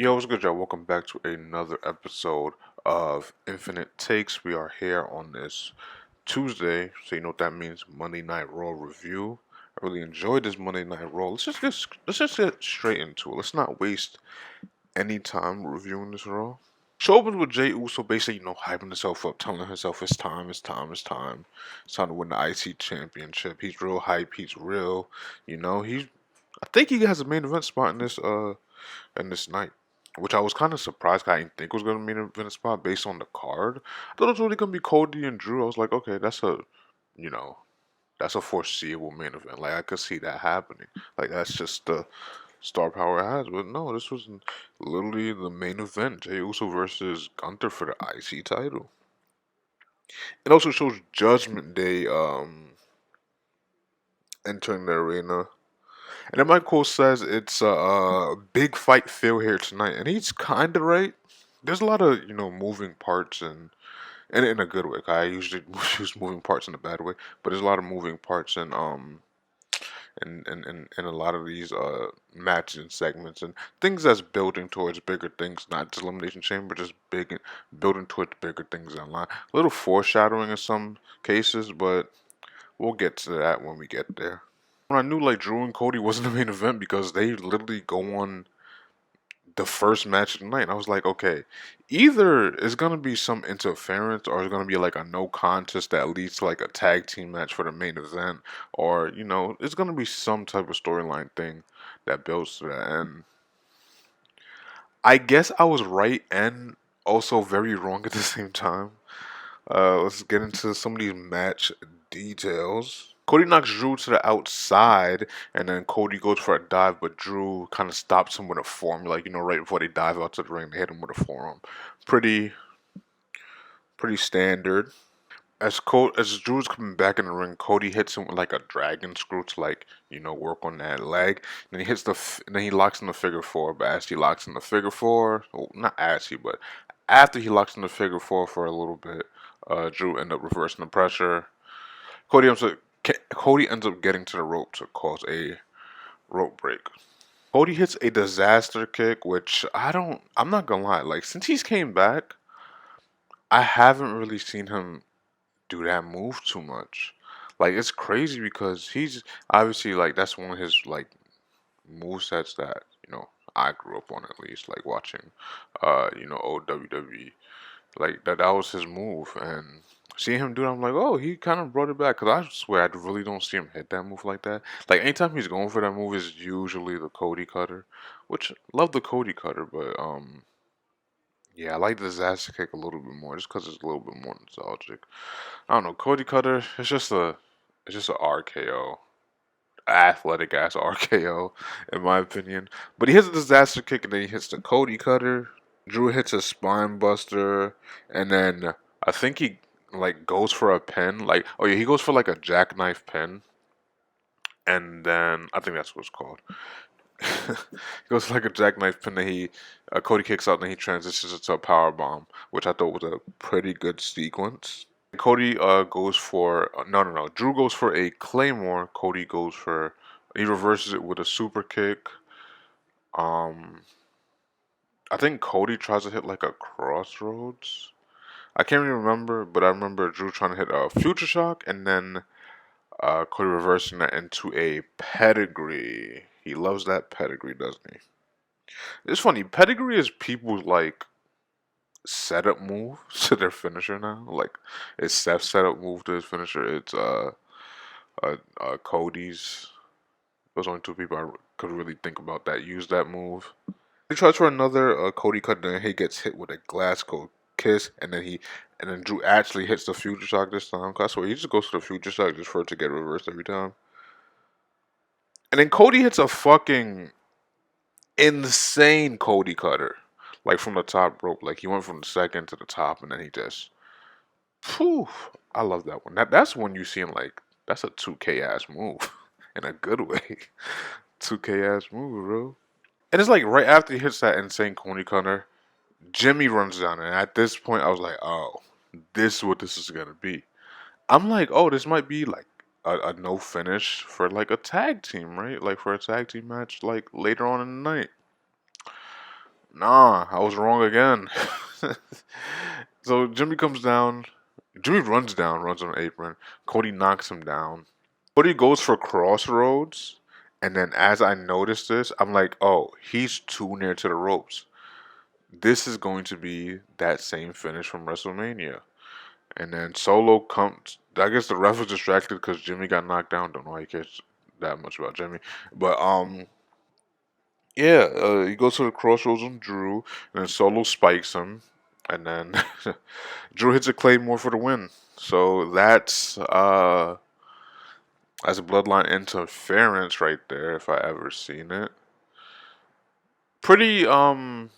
Yo, what's good, y'all? Welcome back to another episode of Infinite Takes. We are here on this Tuesday, so you know what that means, Monday Night Raw review. I really enjoyed this Monday Night Raw. Let's just get straight into it. Let's not waste any time reviewing this Raw. Show opens with Jey Uso basically, hyping himself up, telling himself it's time, it's time, it's time. It's time to win the IC championship. He's real hype, he's real, I think he has a main event spot in this night, which I was kind of surprised. 'Cause I didn't think it was gonna be an event spot based on the card. I thought it was really gonna be Cody and Drew. I was like, okay, you know, that's a foreseeable main event. Like I could see that happening. Like that's just the star power it has. But no, this was literally the main event: Jey Uso versus Gunther for the IC title. It also shows Judgment Day entering the arena. And then Michael says it's a big fight feel here tonight, and he's kind of right. There's a lot of moving parts and in a good way. I usually use moving parts in a bad way, but there's a lot of moving parts in a lot of these matches and segments and things that's building towards bigger things, not just Elimination Chamber, just building towards bigger things online. A little foreshadowing in some cases, but we'll get to that when we get there. When I knew like Drew and Cody wasn't the main event because they literally go on the first match of the night. And I was like, okay, either it's gonna be some interference or it's gonna be like a no contest that leads to like a tag team match for the main event, or it's gonna be some type of storyline thing that builds to that. And I guess I was right and also very wrong at the same time. Let's get into some of these match details. Cody knocks Drew to the outside, and then Cody goes for a dive, but Drew kind of stops him with a forearm. Like, right before they dive out to the ring, they hit him with a forearm. Pretty, pretty standard. As Drew's coming back in the ring, Cody hits him with like a dragon screw to like work on that leg. And then and then he locks in the figure four. But as he locks in the figure four, well, not as he, but after he locks in the figure four for a little bit, Drew end up reversing the pressure. Cody ends up Cody ends up getting to the rope to cause a rope break. Cody hits a disaster kick, which I'm not gonna lie. Like since he's came back, I haven't really seen him do that move too much. Like it's crazy because he's obviously like that's one of his like move sets that I grew up on, at least like watching old WWE. Like that was his move, and seeing him do it, I'm like, oh, he kind of brought it back. Cause I swear I really don't see him hit that move like that. Like anytime he's going for that move is usually the Cody Cutter, which love the Cody Cutter, but yeah, I like the disaster kick a little bit more just because it's a little bit more nostalgic. I don't know, Cody Cutter. It's just a RKO, athletic ass RKO, in my opinion. But he hits a disaster kick and then he hits the Cody Cutter. Drew hits a spine buster, and then I think he like goes for a pin. Like, oh yeah, he goes for like a jackknife pin, and then I think that's what it's called. He goes for like a jackknife pin. Then Cody kicks out, and then he transitions into a power bomb, which I thought was a pretty good sequence. Cody goes for no. Drew goes for a claymore. He reverses it with a super kick. Um, I think Cody tries to hit like a crossroads. I can't really remember, but I remember Drew trying to hit a future shock and then Cody reversing that into a pedigree. He loves that pedigree, doesn't he? It's funny. Pedigree is people's like setup move to their finisher now. Like it's Seth's setup move to his finisher. It's Cody's. Those only two people I could really think about that use that move. He tries for another Cody cut, and then he gets hit with a Glasgow kiss, and then Drew actually hits the future shock this time. Cause I swear he just goes for the future shock just for it to get reversed every time. And then Cody hits a fucking insane Cody cutter, like from the top rope. Like he went from the second to the top, and then he just, phew, I love that one. That's when you see him like that's a 2K ass move in a good way. 2K ass move, bro. And it's like right after he hits that insane Cody cutter, Jimmy runs down, and at this point, I was like, "Oh, this is what this is gonna be." I'm like, "Oh, this might be like a no finish for like a tag team, right? Like for a tag team match, like later on in the night." Nah, I was wrong again. So Jimmy comes down. Jimmy runs down, runs on an apron. Cody knocks him down. Cody goes for crossroads, and then as I notice this, I'm like, oh, he's too near to the ropes. This is going to be that same finish from WrestleMania. And then Solo comes. I guess the ref was distracted because Jimmy got knocked down. Don't know why he cares that much about Jimmy, but yeah, he goes to the crossroads on Drew, and then Solo spikes him, and then Drew hits a Claymore for the win. So that's a bloodline interference right there, if I ever seen it. Pretty I'm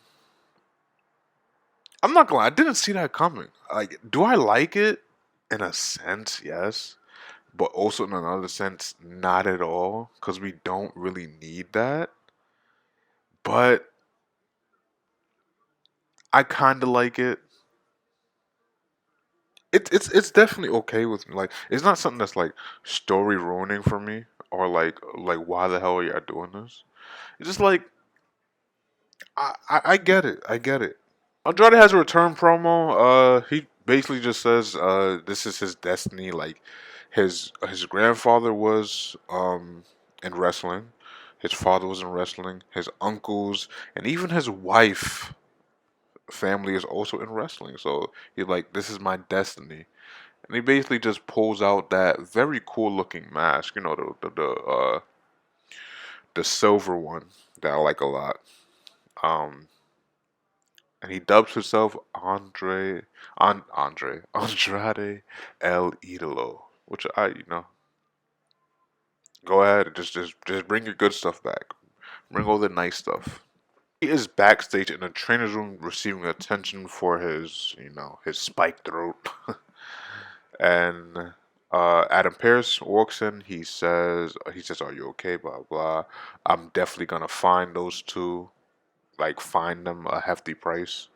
not gonna lie, I didn't see that coming. Like, do I like it? In a sense, yes. But also in another sense, not at all. Because we don't really need that. But I kinda like it. It's definitely okay with me. Like, it's not something that's like story ruining for me. Or like why the hell are you doing this? It's just like I get it. I get it. Andrade has a return promo. He basically just says, this is his destiny. Like his grandfather was in wrestling, his father was in wrestling, his uncles, and even his wife family is also in wrestling. So he's like, this is my destiny, and he basically just pulls out that very cool looking mask. You know, the silver one that I like a lot. Um, and he dubs himself Andrade El Idolo, which go ahead and just bring your good stuff back, bring all the nice stuff. He is backstage in the trainer's room receiving attention for his spiked throat, and Adam Pearce walks in. He says, "Are you okay?" Blah blah. I'm definitely gonna find those two, like find them a hefty price.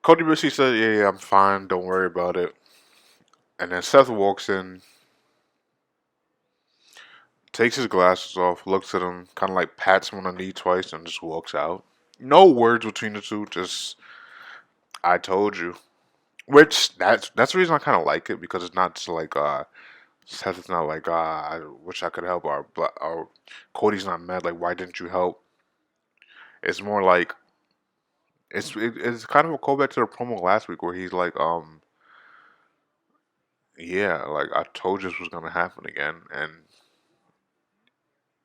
Cody basically said, "Yeah, yeah, I'm fine. Don't worry about it." And then Seth walks in, takes his glasses off, looks at him, kind of like pats him on the knee twice, and just walks out. No words between the two. Just I told you. Which that's the reason I kind of like it because it's not just like Seth is not like I wish I could help or Cody's not mad like why didn't you help? It's more like it's kind of a callback to the promo last week where he's like yeah, like I told you this was gonna happen again, and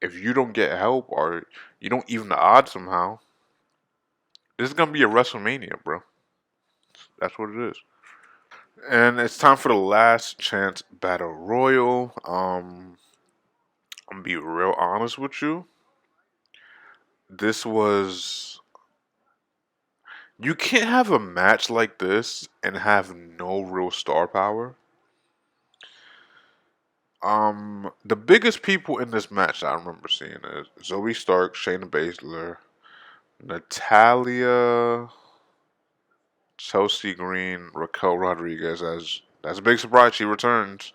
if you don't get help or you don't even the odds somehow, this is gonna be a WrestleMania, bro. That's what it is. And it's time for the last chance battle royal. I'm gonna be real honest with you. This was you can't have a match like this and have no real star power. The biggest people in this match I remember seeing is Zoe Stark, Shayna Baszler, Natalia, Chelsea Green, Raquel Rodriguez. As that's a big surprise. She returns,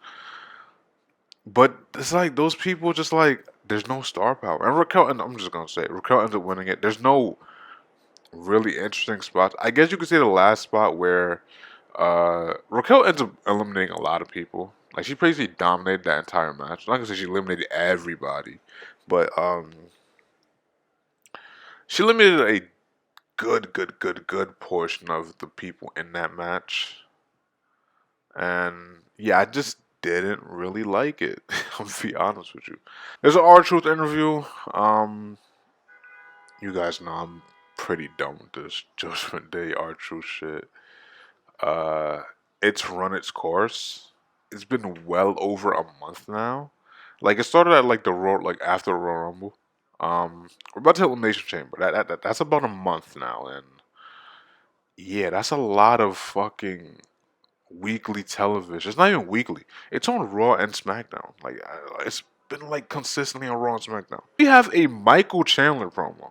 but it's like those people just like there's no star power. And Raquel, and I'm just gonna say it, Raquel ends up winning it. There's no really interesting spots. I guess you could say the last spot where Raquel ends up eliminating a lot of people. Like she basically dominated that entire match. I'm not gonna say she eliminated everybody, but she eliminated a good portion of the people in that match. And yeah, I just didn't really like it. I'm gonna be honest with you. There's an R-Truth interview. Um, you guys know I'm pretty done with this Judgment Day R-Truth shit. Uh, it's run its course. It's been well over a month now. Like it started at like the Royal, like after the Royal Rumble. We're about to hit Elimination Chamber. That's about a month now, and yeah, that's a lot of fucking weekly television. It's not even weekly. It's on Raw and SmackDown. Like it's been like consistently on Raw and SmackDown. We have a Michael Chandler promo.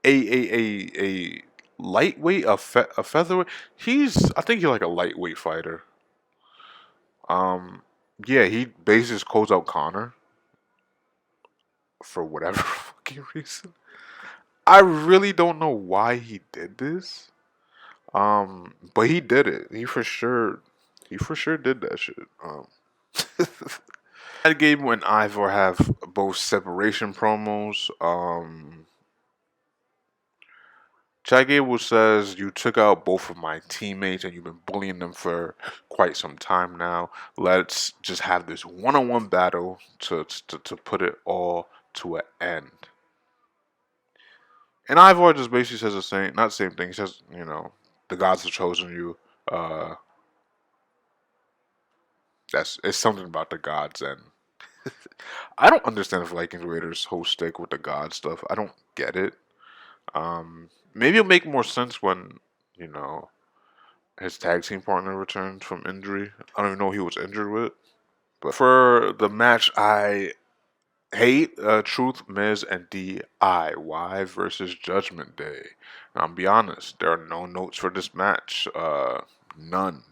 A lightweight, a featherweight. I think he's like a lightweight fighter. Um, yeah, he basically just calls out Connor for whatever fucking reason. I really don't know why he did this. But he did it. He for sure did that shit. That game when Ivor have both separation promos. Chad Gable says you took out both of my teammates and you've been bullying them for quite some time now. Let's just have this one-on-one battle to put it all to an end. And Ivor just basically says the same, not the same thing. He says, the gods have chosen you. Uh, it's something about the gods, and I don't understand the Vikings Raiders whole stick with the god stuff. I don't get it. Maybe it'll make more sense when you know his tag team partner returns from injury. I don't even know who he was injured with. But for the match, I hate Truth, Miz, and DIY versus Judgment Day. And I'll be honest, there are no notes for this match. None.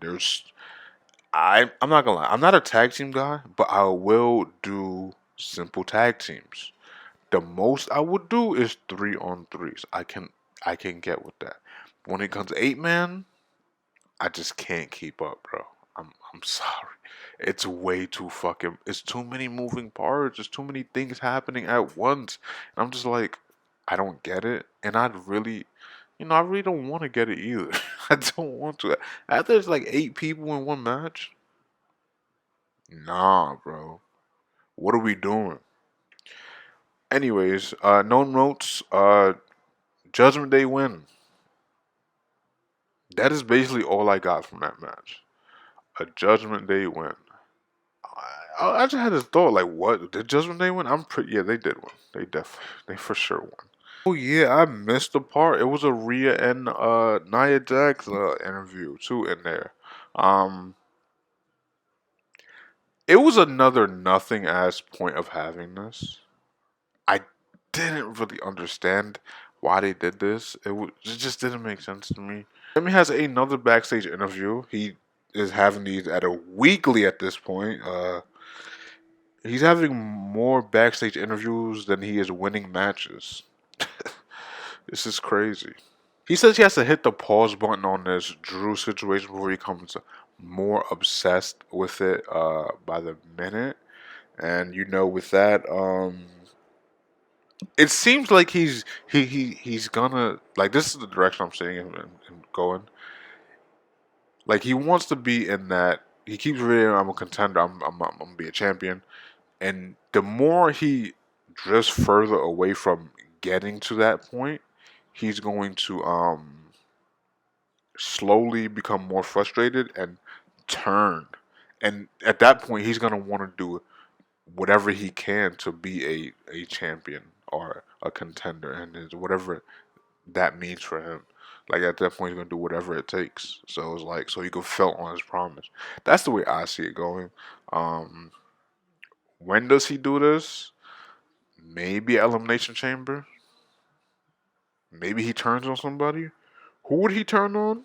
I'm not gonna lie. I'm not a tag team guy, but I will do simple tag teams. The most I would do is 3-on-3s. I can get with that. When it comes to 8-man, I just can't keep up, bro. I'm sorry. It's way too fucking. It's too many moving parts. There's too many things happening at once. And I'm just like, I don't get it. And I really don't want to get it either. I don't want to. After there's like 8 people in one match, nah, bro. What are we doing? Anyways, no notes. Judgment Day win. That is basically all I got from that match. A Judgment Day win. I just had this thought, like, what did Judgment Day win? I'm pretty. Yeah, they did win. They for sure won. Oh yeah, I missed the part. It was a Rhea and Nia Jax interview too in there. Um, it was another nothing ass point of having this. I didn't really understand why they did this. It just didn't make sense to me. Jimmy has another backstage interview. He is having these at a weekly at this point. He's having more backstage interviews than he is winning matches. This is crazy. He says he has to hit the pause button on this Drew situation before he becomes more obsessed with it by the minute. And with that, it seems like he's gonna like this is the direction I'm seeing him going. Like he wants to be in that. He keeps reading, "I'm a contender. I'm gonna be a champion." And the more he drifts further away from getting to that point, he's going to slowly become more frustrated and turn. And at that point, he's gonna want to do whatever he can to be a champion or a contender, and whatever that means for him. Like at that point, he's gonna do whatever it takes. So it's like so he can fill on his promise. That's the way I see it going. Um, when does he do this? Maybe Elimination Chamber. Maybe he turns on somebody. Who would he turn on?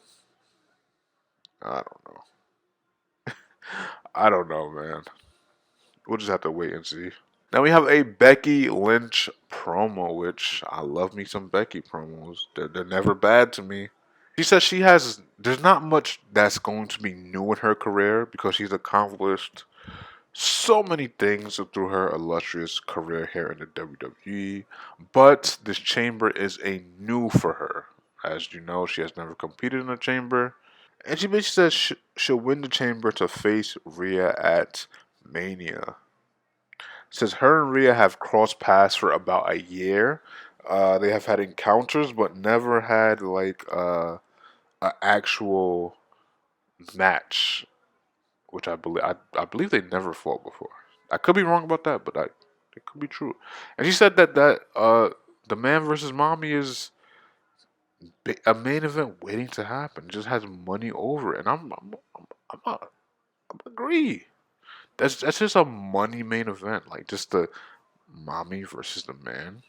I don't know. I don't know, man. We'll just have to wait and see. Now we have a Becky Lynch promo, which I love me some Becky promos. They're never bad to me. She says there's not much that's going to be new in her career because she's accomplished so many things through her illustrious career here in the WWE. But this chamber is a new for her. As you know, she has never competed in a chamber. And she basically says she'll win the chamber to face Rhea at Mania. Says her and Rhea have crossed paths for about a year. They have had encounters, but never had like an actual match, which I believe they never fought before. I could be wrong about that, but it could be true. And she said that the man versus mommy is a main event waiting to happen. It just has money over it, and I'm agree. That's just a money main event, like just the mommy versus the man.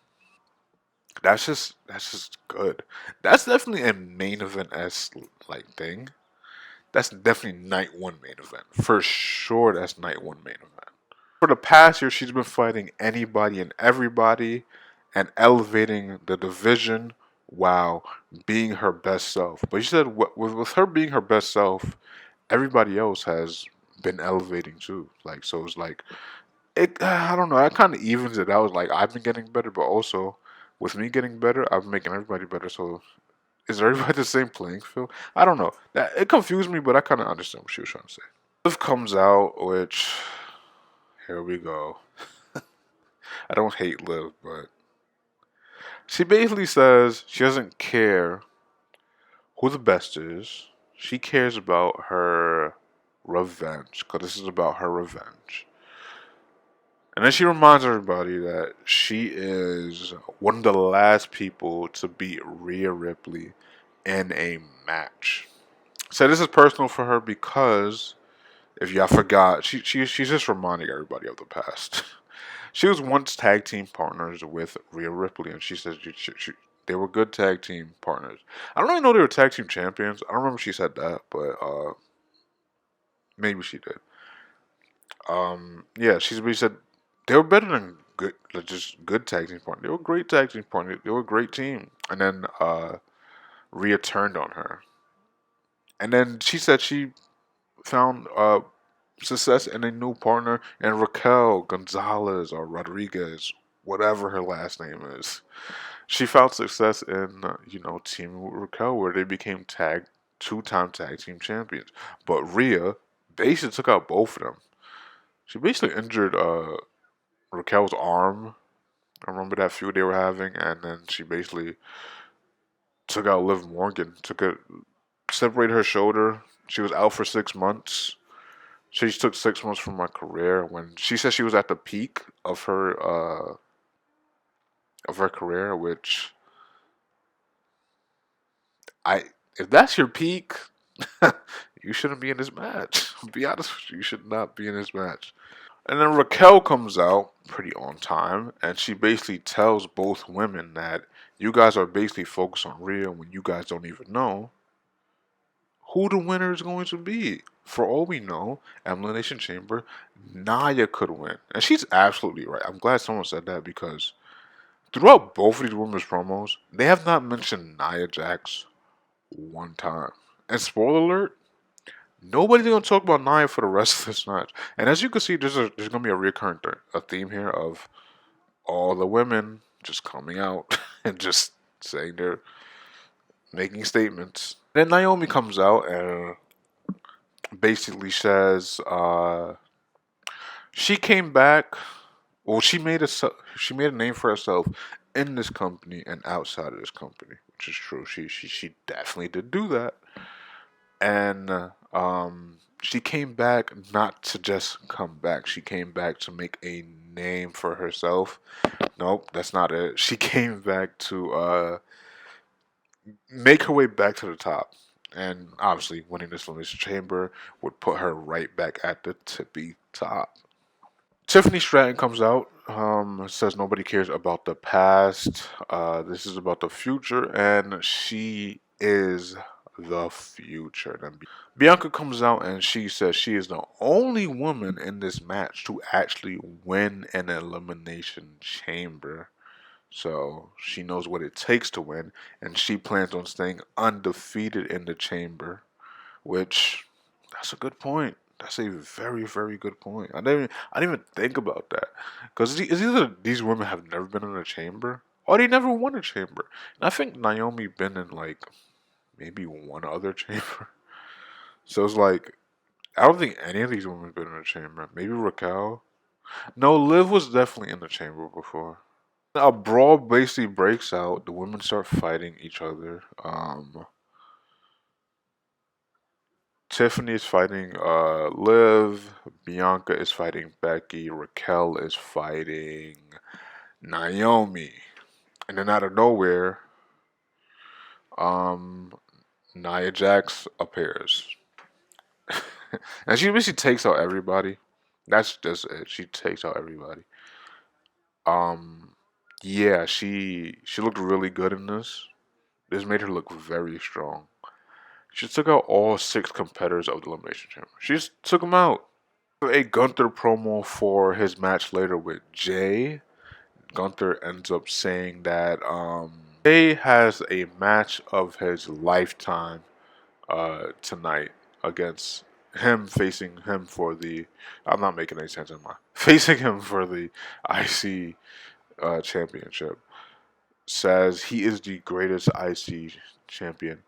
That's just good. That's definitely a main event as like thing. That's definitely night one main event for sure. That's night one main event. For the past year, she's been fighting anybody and everybody, and elevating the division while being her best self. But she said with her being her best self, everybody else has been elevating too. Like so, it's like it. I don't know. That kind of evens it out. Like I've been getting better, but also with me getting better, I'm making everybody better. So is everybody the same playing field? I don't know. That it confused me, but I kind of understand what she was trying to say. Liv comes out, which here we go. I don't hate Liv, but she basically says she doesn't care who the best is. She cares about her revenge, because this is about her revenge. And then she reminds everybody that she is one of the last people to beat Rhea Ripley in a match. So this is personal for her because if y'all forgot, she's just reminding everybody of the past. She was once tag team partners with Rhea Ripley, and she says they were good tag team partners. I don't really know they were tag team champions. I don't remember she said that, but maybe she did. Yeah, she said they were better than good, like just good tag team partners. They were great tag team partners. They were a great team. And then Rhea turned on her, and then she said she found success in a new partner in Raquel Gonzalez or Rodriguez, whatever her last name is. She found success in teaming with Raquel, where they became two-time tag team champions. But Rhea basically took out both of them. She basically injured Raquel's arm. I remember that feud they were having, and then she basically took out Liv Morgan, separated her shoulder. She was out for 6 months. She took 6 months from my career when she said she was at the peak of her career, which I if that's your peak, you shouldn't be in this match. Be honest with you, you should not be in this match. And then Raquel comes out pretty on time, and she basically tells both women that you guys are basically focused on Rhea when you guys don't even know who the winner is going to be. For all we know, Elimination Chamber, Nia could win. And she's absolutely right. I'm glad someone said that because throughout both of these women's promos, they have not mentioned Nia Jax one time. And spoiler alert, nobody's gonna talk about Nia for the rest of this match. And as you can see, there's gonna be a recurrent a theme here of all the women just coming out and just saying they're making statements. Then Naomi comes out and basically says she came back. Well, she made a name for herself in this company and outside of this company, which is true. She definitely did do that, and she came back not to just come back. She came back to make a name for herself. Nope, that's not it. She came back to make her way back to the top. And obviously, winning this Elimination Chamber would put her right back at the tippy top. Tiffany Stratton comes out, says nobody cares about the past. This is about the future, and she is the future. Then Bianca comes out and she says she is the only woman in this match to actually win an Elimination Chamber. So she knows what it takes to win, and she plans on staying undefeated in the chamber, which that's a good point. That's a very, very good point. I didn't even think about that because it's either these women have never been in a chamber or they never won a chamber. And I think Naomi been in like maybe one other chamber. So it's like I don't think any of these women been in a chamber. Maybe Raquel. No, Liv was definitely in the chamber before. A brawl basically breaks out. The women start fighting each other. Tiffany is fighting Liv. Bianca is fighting Becky. Raquel is fighting Naomi. And then out of nowhere, Nia Jax appears. And she basically takes out everybody. That's just it. She takes out everybody. Yeah, she looked really good in this. This made her look very strong. She took out all 6 competitors of the Elimination Chamber. She just took them out. A Gunther promo for his match later with Jay. Gunther ends up saying that Jay has a match of his lifetime tonight against him, facing him for the. I'm not making any sense in my facing him for the IC championship. Says he is the greatest IC champion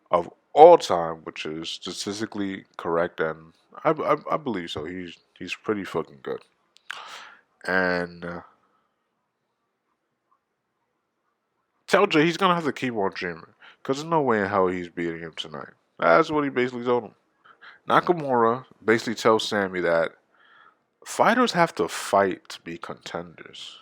of all time, which is statistically correct, and I believe so. He's pretty fucking good, and tell Jay he's gonna have to keep on dreaming, cause there's no way in hell he's beating him tonight. That's what he basically told him. Nakamura basically tells Sammy that fighters have to fight to be contenders.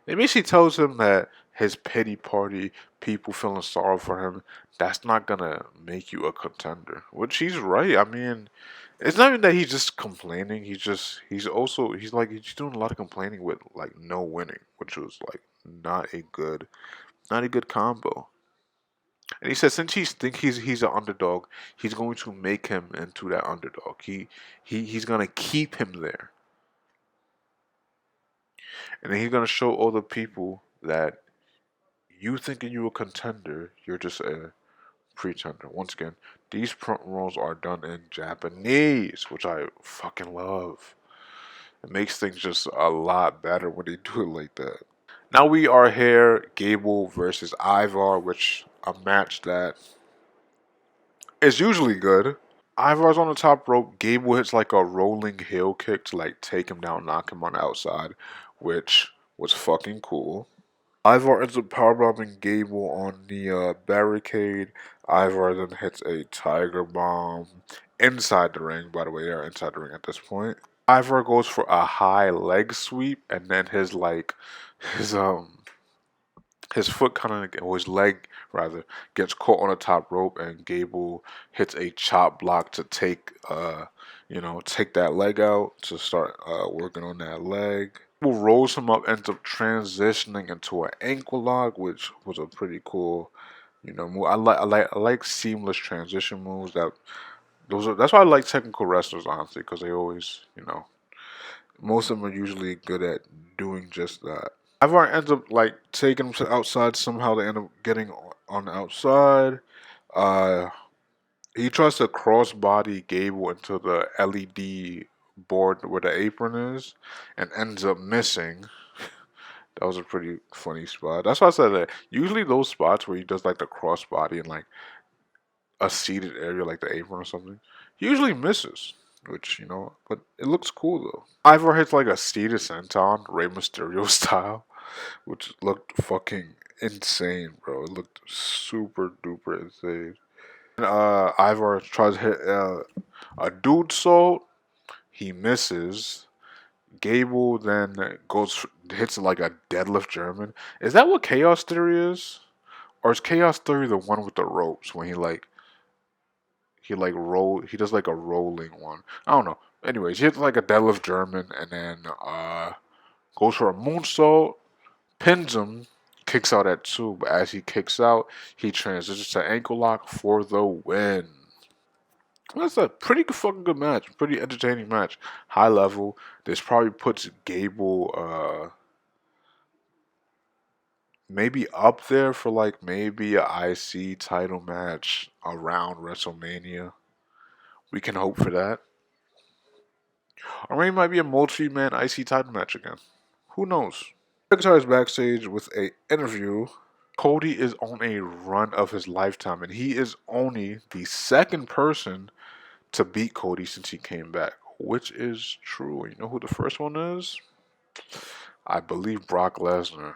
It basically tells him that his pity party, people feeling sorry for him, that's not gonna make you a contender. Which he's right. I mean, it's not even that he's just complaining. He's doing a lot of complaining with like no winning, which was like not a good combo. And he said since he's an underdog, he's going to make him into that underdog. He's gonna keep him there, and then he's gonna show all the people that you thinking you a contender, you're just a pretender. Once again, these promos are done in Japanese, which I fucking love. It makes things just a lot better when they do it like that. Now we are here, Gable versus Ivar, which a match that is usually good. Ivar's on the top rope. Gable hits like a rolling heel kick to like take him down, knock him on the outside, which was fucking cool. Ivar ends up powerbombing Gable on the barricade. Ivar then hits a tiger bomb inside the ring. By the way, they're inside the ring at this point. Ivar goes for a high leg sweep, and then his his foot kind of, or his leg rather, gets caught on the top rope, and Gable hits a chop block to take that leg out to start working on that leg. Gable rolls him up, ends up transitioning into an ankle lock, which was a pretty cool, move. I like seamless transition moves. That's why I like technical wrestlers, honestly, because they always, most of them are usually good at doing just that. Ivar ends up like taking him to the outside. Somehow they end up getting on the outside. Uh, he tries to crossbody Gable into the LED board where the apron is, and ends up missing. That was a pretty funny spot. That's why I said that usually those spots where he does like the crossbody in like a seated area like the apron or something, he usually misses. Which, but it looks cool though. Ivar hits like a seated senton, Rey Mysterio style, which looked fucking insane, bro. It looked super duper insane. And, Ivar tries to hit a dude salt. He misses. Gable then hits like a deadlift German. Is that what Chaos Theory is? Or is Chaos Theory the one with the ropes when he does like a rolling one. I don't know. Anyways, he hits like a deadlift German and then goes for a moonsault, pins him, kicks out at 2, but as he kicks out, he transitions to ankle lock for the win. That's a pretty fucking good match. Pretty entertaining match. High level. This probably puts Gable maybe up there for like maybe a IC title match around WrestleMania. We can hope for that. Or maybe it might be a multi-man IC title match again. Who knows? McIntyre is backstage with a interview. Cody is on a run of his lifetime, and he is only the second person to beat Cody since he came back, which is true. You know who the first one is? I believe Brock Lesnar.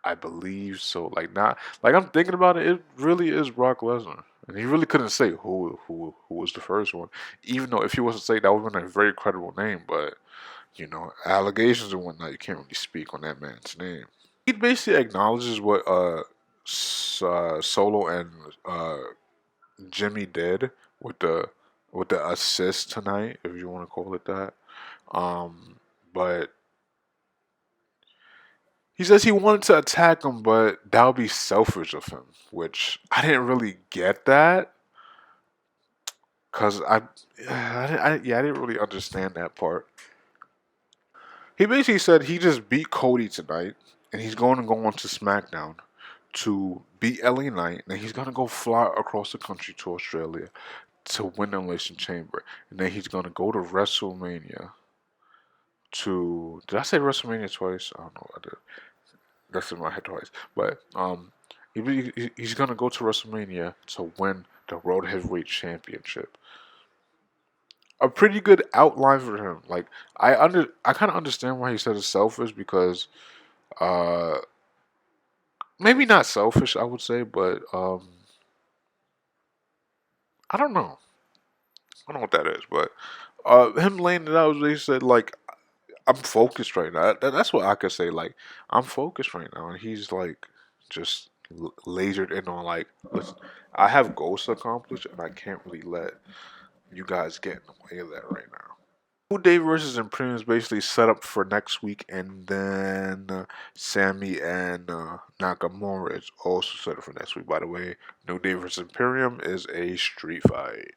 I believe so. Like not like I'm thinking about it. It really is Brock Lesnar, and he really couldn't say who was the first one. Even though if he was to say that would have been a very credible name, but allegations and whatnot, you can't really speak on that man's name. He basically acknowledges what Solo and Jimmy did with the assist tonight, if you want to call it that. But he says he wanted to attack him, but that would be selfish of him, which I didn't really get that. Cause I didn't really understand that part. He basically said he just beat Cody tonight, and he's going to go on to SmackDown to beat LA Knight, and he's gonna go fly across the country to Australia to win the Elimination Chamber, and then he's gonna go to WrestleMania to. Did I say WrestleMania twice? I don't know. I did. That's in my head twice. But he's gonna go to WrestleMania to win the World Heavyweight Championship. A pretty good outline for him. Like I kind of understand why he said it's selfish because uh maybe not selfish I would say, but I don't know. I don't know what that is, but him laying it out, they said like I'm focused right now. That's what I could say. Like I'm focused right now, and he's like just lasered in on like, listen, I have goals to accomplish, and I can't really let you guys get in the way of that right now. New Day versus Imperium is basically set up for next week, and then Sammy and Nakamura is also set up for next week. By the way, New Day versus Imperium is a street fight.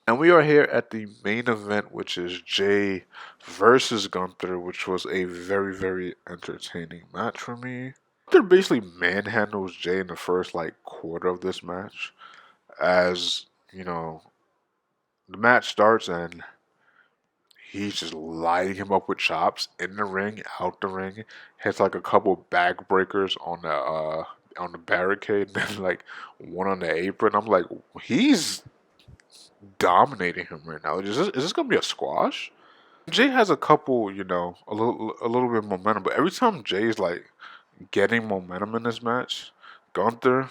And we are here at the main event, which is Jay versus Gunther, which was a very, very entertaining match for me. Gunther basically manhandles Jay in the first like quarter of this match, as you know, the match starts and he's just lighting him up with chops in the ring, out the ring. Hits like a couple back breakers on the barricade, and then like one on the apron. I'm like, he's dominating him right now. Is this gonna be a squash? Jay has a couple, a little bit of momentum, but every time Jay's like getting momentum in this match, Gunther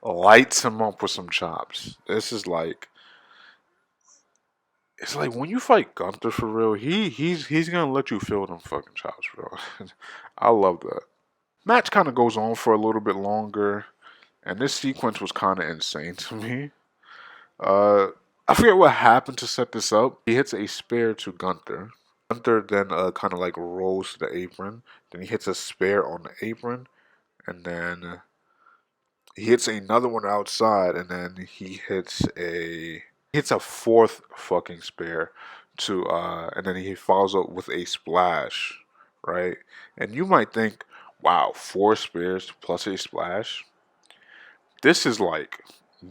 lights him up with some chops. This is like it's like when you fight Gunther for real, he's gonna let you feel them fucking chops, bro. I love that. Match kind of goes on for a little bit longer, and this sequence was kind of insane to me. Uh, I forget what happened to set this up. He hits a spear to Gunther. Gunther then kind of like rolls to the apron. Then he hits a spear on the apron, and then he hits another one outside, and then he hits a fourth fucking spear to and then he follows up with a splash, right? And you might think, wow, four spears plus a splash. This is like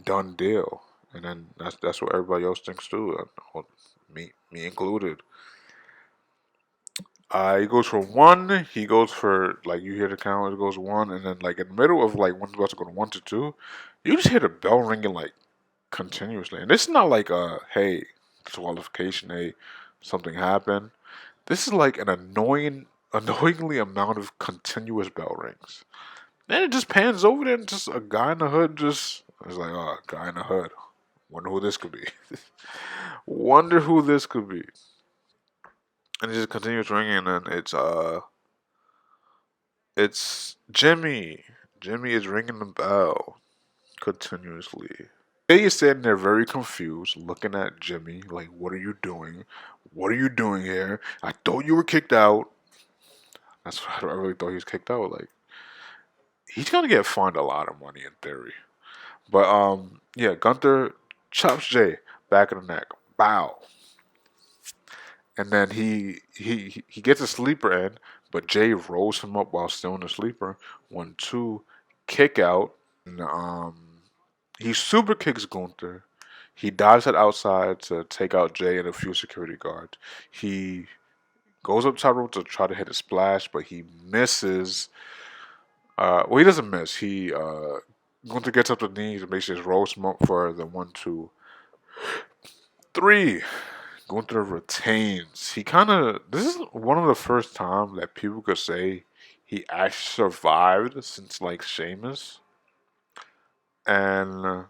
done deal. And then that's what everybody else thinks too. Me included. He goes for one. He goes for like you hear the count. It goes one, and then like in the middle of like when it's about to go to 1 to 2, you just hear the bell ringing like continuously. And this is not like a hey disqualification, hey something happened. This is like an annoyingly amount of continuous bell rings. Then it just pans over there and just a guy in the hood just is like, oh, guy in the hood. Wonder who this could be. Wonder who this could be. And it just continues ringing, and then it's Jimmy. Jimmy is ringing the bell continuously. Jay is sitting there very confused, looking at Jimmy like, "What are you doing? What are you doing here? I thought you were kicked out." That's what I really thought he was kicked out. Like he's gonna get fined a lot of money in theory. But yeah, Gunther chops Jay back of the neck. Bow. And then he gets a sleeper in, but Jay rolls him up while still in the sleeper. 1 2, kick out. And, he super kicks Gunther. He dives at outside to take out Jay and a few security guards. He goes up top rope to try to hit a splash, but he misses. Well, he doesn't miss. Gunther gets up to the knees and basically just rolls him up for the 1 2 3. Gunther retains. This is one of the first times that people could say he actually survived since like Sheamus. And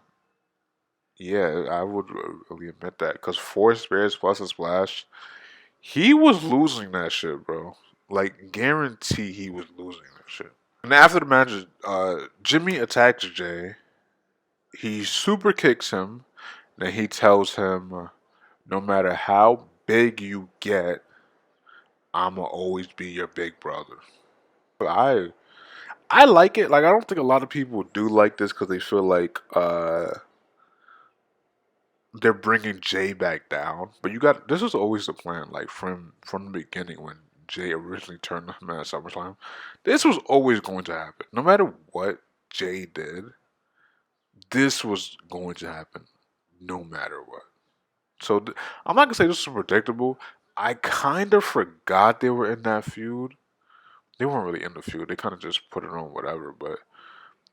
yeah, I would really admit that. Because 4 spears plus a splash, he was losing that shit, bro. Like, guarantee he was losing that shit. And after the match, Jimmy attacks Jay. He super kicks him. Then he tells him, no matter how big you get, I'ma always be your big brother. But I like it. Like I don't think a lot of people do like this because they feel like they're bringing Jay back down. But this was always the plan. Like from the beginning when Jay originally turned on him at SummerSlam. This was always going to happen. No matter what Jay did, this was going to happen no matter what. So I'm not gonna say this was predictable. I kind of forgot they were in that feud. They weren't really in the feud. They kind of just put it on whatever. But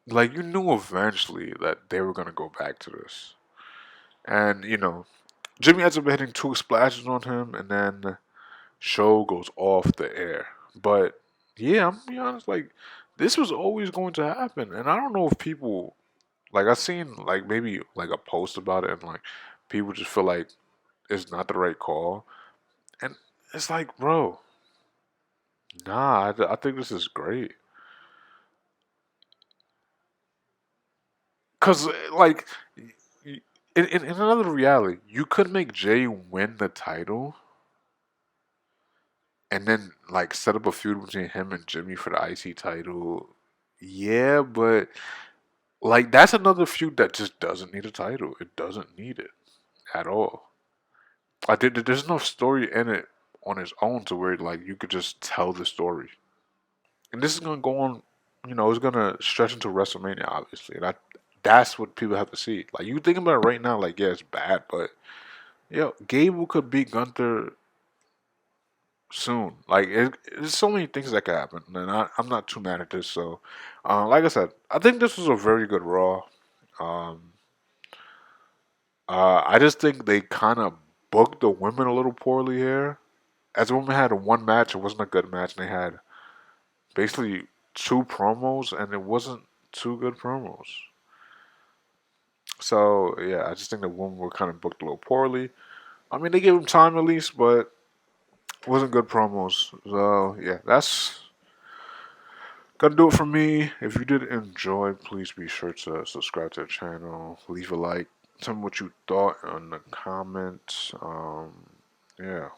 like you knew eventually that they were gonna go back to this. And Jimmy ends up hitting two splashes on him, and then the show goes off the air. But yeah, I'm gonna be honest. Like this was always going to happen, and I don't know if people like I seen like maybe like a post about it, and like people just feel like it's not the right call. And it's like, bro, nah, I think this is great. Cause like, in another reality, you could make Jay win the title, and then like set up a feud between him and Jimmy for the IC title. Yeah, but like that's another feud that just doesn't need a title. It doesn't need it at all. I did. There's no story in it on its own to where like you could just tell the story. And this is gonna go on. It's gonna stretch into WrestleMania, obviously, and that's what people have to see. Like you think about it right now, like yeah, it's bad, but Gable could beat Gunther soon. Like there's so many things that could happen, and I'm not too mad at this. So, like I said, I think this was a very good Raw. Um, I just think they kind of booked the women a little poorly here. As the women had one match, it wasn't a good match, and they had basically two promos, and it wasn't two good promos. So yeah, I just think the women were kind of booked a little poorly. I mean, they gave them time at least, but it wasn't good promos. So yeah, that's gonna do it for me. If you did enjoy, please be sure to subscribe to the channel, leave a like, tell me what you thought in the comments. Yeah,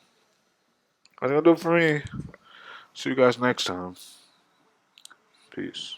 that's gonna do it for me. See you guys next time. Peace.